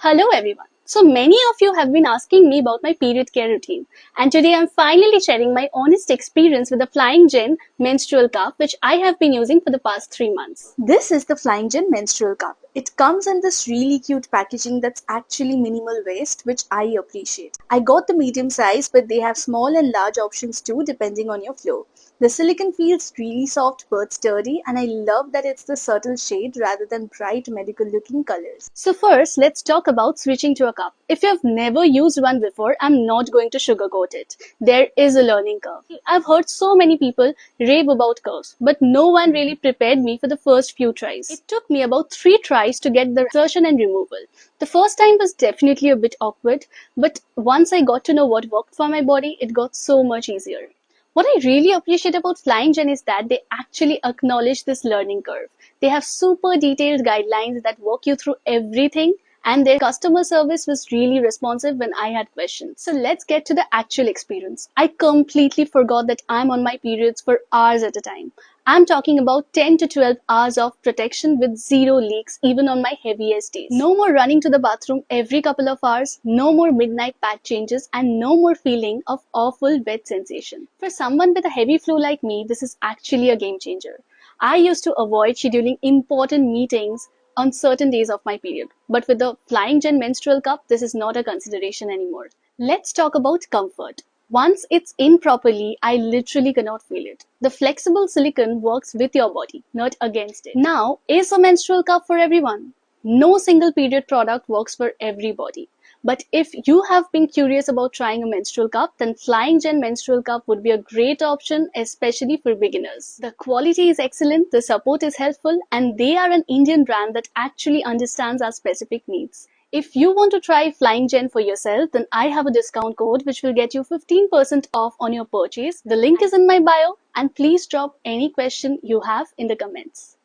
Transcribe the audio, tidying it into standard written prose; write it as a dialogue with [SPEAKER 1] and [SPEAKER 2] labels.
[SPEAKER 1] Hello everyone. So many of you have been asking me about my period care routine, and today I'm finally sharing my honest experience with the FlyingJane menstrual cup which I have been using for the past 3 months.
[SPEAKER 2] This is the FlyingJane menstrual cup. It comes in this really cute packaging that's actually minimal waste, which I appreciate. I got the medium size, but they have small and large options too depending on your flow. The silicone feels really soft but sturdy, and I love that it's the subtle shade rather than bright medical looking colors.
[SPEAKER 1] So first, let's talk about switching to a cup. If you have never used one before, I'm not going to sugarcoat it. There is a learning curve. I've heard so many people rave about curves, but no one really prepared me for the first few tries. It took me about 3 tries to get the insertion and removal. The first time was definitely a bit awkward, but once I got to know what worked for my body, it got so much easier. What I really appreciate about FlyingJane is that they actually acknowledge this learning curve. They have super detailed guidelines that walk you through everything, and their customer service was really responsive when I had questions. So let's get to the actual experience. I completely forgot that I'm on my periods for hours at a time. I'm talking about 10 to 12 hours of protection with zero leaks even on my heaviest days. No more running to the bathroom every couple of hours, no more midnight pad changes, and no more feeling of awful wet sensation. For someone with a heavy flu like me, this is actually a game changer. I used to avoid scheduling important meetings on certain days of my period, but with the FlyingJane menstrual cup, this is not a consideration anymore. Let's talk about comfort. Once it's in properly, I literally cannot feel it. The flexible silicone works with your body, not against it. Now, is a menstrual cup for everyone? No single period product works for everybody. But if you have been curious about trying a menstrual cup, then FlyingJane menstrual cup would be a great option, especially for beginners. The quality is excellent, the support is helpful, and they are an Indian brand that actually understands our specific needs. If you want to try FlyingJane for yourself, then I have a discount code which will get you 15% off on your purchase. The link is in my bio, and please drop any question you have in the comments.